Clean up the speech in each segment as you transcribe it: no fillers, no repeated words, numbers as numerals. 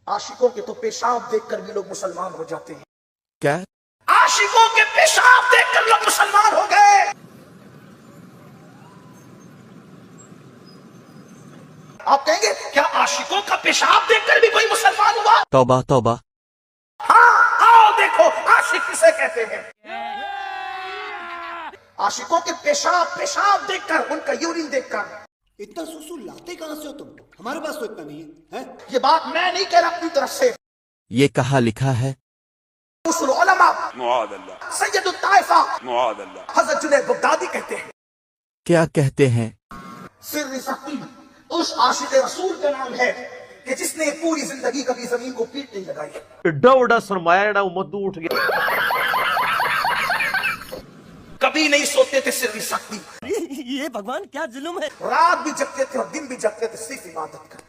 आशिकों के तो पेशाब देखकर भी लोग मुसलमान हो जाते हैं। क्या? आशिकों के पेशाब देखकर लोग मुसलमान हो गए। आप कहेंगे क्या आशिकों का पेशाब देखकर भी कोई मुसलमान हुआ? तौबा तौबा। हाँ, आओ देखो आशिक किसे कहते हैं। आशिकों के पेशाब देखकर, उनका यूरिन देखकर। इतना सुसु लाते कहां से हो तुम? हमारे पास तो इतना नहीं है, हैं? ये बात मैं नहीं कह रहा अपनी तरफ से, ये कहाँ लिखा है? उसूल उलमा सैयद ताइफा हजरत जुनैद बगदादी कहते हैं। क्या कहते हैं? सिर्र सख्ती उस आशिक रसूल का नाम है कि जिसने पूरी जिंदगी कभी जमीन को पीट नहीं लगाई। एड्डा बड़ा सरमाया जेड़ा उम्मत नूं उठ गया, कभी नहीं सोते थे सिर्र सख्ती। ये भगवान क्या जुल्म है। रात भी जगते थे और दिन भी जगते थे सिर्फ इबादत कर।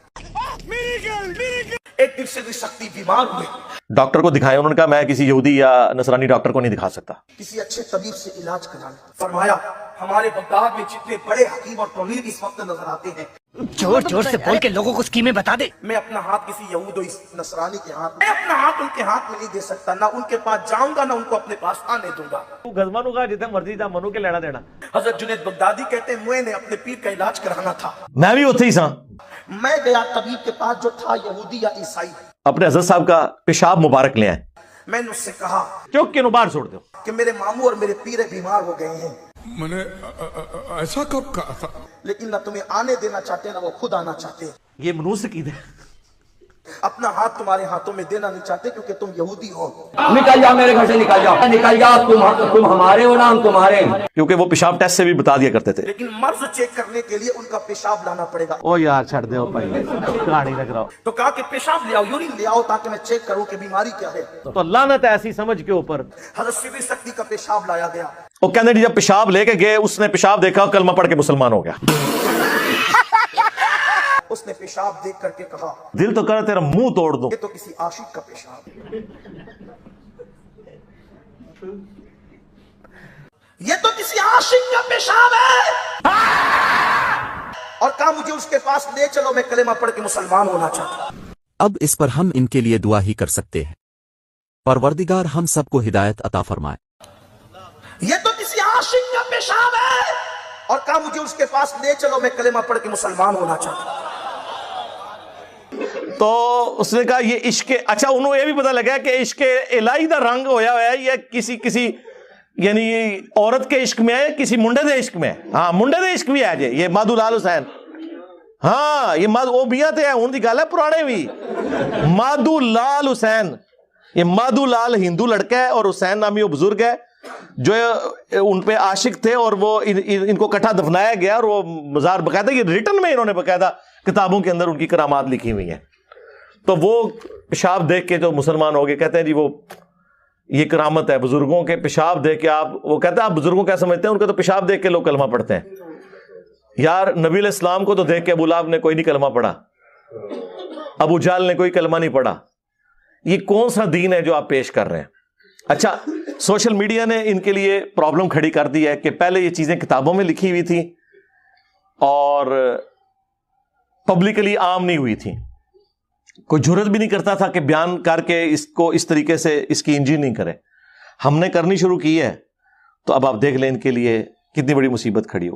एक दिन सिर्र सख्ती बीमार हुए, डॉक्टर को दिखाया। उन्होंने कहा मैं किसी यहूदी या नसरानी डॉक्टर को नहीं दिखा सकता। किसी अच्छे तबीब से इलाज कराना। फरमाया हमारे बगदाद में जितने बड़े हकीम और तबीब इस वक्त नजर आते हैं, जोर जोर से बोल के लोगों को स्कीमें बता दे। मैं अपना हाथ किसी यहूद और नसरानी के हाथ, मैं अपना हाथ उनके हाथ में नहीं दे सकता, ना उनके पास जाऊंगा ना उनको अपने पास आने दूंगा। तू गजमानू का जितना मर्जी था मनु के लेना देना। हजरत जुनैद बगदादी कहते हैं मैंने अपने पीर का इलाज कराना था। मैं भी उत्थे ही सा। मैं गया तबीब के पास जो था यहूदी या ईसाई। अपने हजरत साहब का पेशाब मुबारक ले आए। मैंने उससे कहा चौक के बाहर छोड़ दो कि मेरे मामू और मेरे पीर बीमार हो गए हैं। मैंने ऐसा कब कहा था? लेकिन ना तुम्हें आने देना चाहते ना वो खुद आना चाहते। ये मनुष्य की है। अपना हाथ तुम्हारे हाथों में देना नहीं चाहते क्योंकि तुम यहूदी हो। निकल जाओ मेरे घर से, निकल जाओ, निकल जाओ। तुम हमारे हो ना हम तुम्हारे। क्योंकि वो पेशाब टेस्ट से भी बता दिया करते थे। लेकिन मर्ज चेक करने के लिए उनका पेशाब लाना पड़ेगा। ओ यार छड़ दे भाई, कहानी लग रहा। तो कहा कि पेशाब ले आओ, यूरिन ले आओ ताकि मैं चेक करूं कि बीमारी क्या है। तो लानत है ऐसी समझ के ऊपर। हजरत सिर्र सख्ती का पेशाब लाया गया। वो कहते जब पेशाब लेके गए, उसने पेशाब देखा, कलमा पढ़ के मुसलमान हो गया। उसने पेशाब देख करके कहा दिल तो कर तेरा मुंह तोड़ दो। ये तो किसी आशिक का पेशाब है, ये तो किसी आशिक का पेशाब है। और कहा मुझे उसके पास ले चलो, मैं कलेमा पढ़ के मुसलमान होना चाहता हूं। अब इस पर हम इनके लिए दुआ ही कर सकते हैं, परवरदिगार हम सबको हिदायत अता फरमाए। ये तो किसी आशिक का पेशाब है। और कहा मुझे उसके पास ले चलो, मैं कलेमा पढ़ के मुसलमान होना चाहता हूं। तो उसने कहा ये इश्क, अच्छा उन्होंने ये भी पता लगा कि इश्क इलाही दा रंग होया हुआ है, या किसी यानी औरत के इश्क में है, किसी मुंडे दे इश्क में है। हाँ मुंडे दे इश्क भी है जे, ये माधू लाल हुसैन। हाँ ये वो बिया ते है हूं दी गल है, पुराने भी माधू लाल हुसैन। ये माधू लाल हिंदू लड़का है और हुसैन नामी वो बुजुर्ग है जो उन पे आशिक थे, और वो इनको इकट्ठा दफनाया गया। और वो मजार बकायदा ये रिटर्न में इन्होंने बकायदा किताबों के अंदर उनकी करामात लिखी हुई है। तो वो पेशाब देख के जो मुसलमान हो गए, कहते हैं जी वो ये करामत है बुजुर्गों के पेशाब देख के। आप वो कहते हैं आप बुजुर्गों क्या समझते हैं, उनका तो पेशाब देख के लोग कलमा पढ़ते हैं। यार नबी अलैहिस्सलाम को तो देख के अबू लहब ने कोई नहीं कलमा पढ़ा, अबू जहल ने कोई कलमा नहीं पढ़ा। ये कौन सा दीन है जो आप पेश कर रहे हैं? अच्छा सोशल मीडिया ने इनके लिए प्रॉब्लम खड़ी कर दी है कि पहले ये चीजें किताबों में लिखी हुई थी और पब्लिकली आम नहीं हुई थी, कोई जुर्रत भी नहीं करता था कि बयान करके इसको इस तरीके से इसकी इंजीनियरिंग करे। हमने करनी शुरू की है, तो अब आप देख लें इनके लिए कितनी बड़ी मुसीबत खड़ी होगी।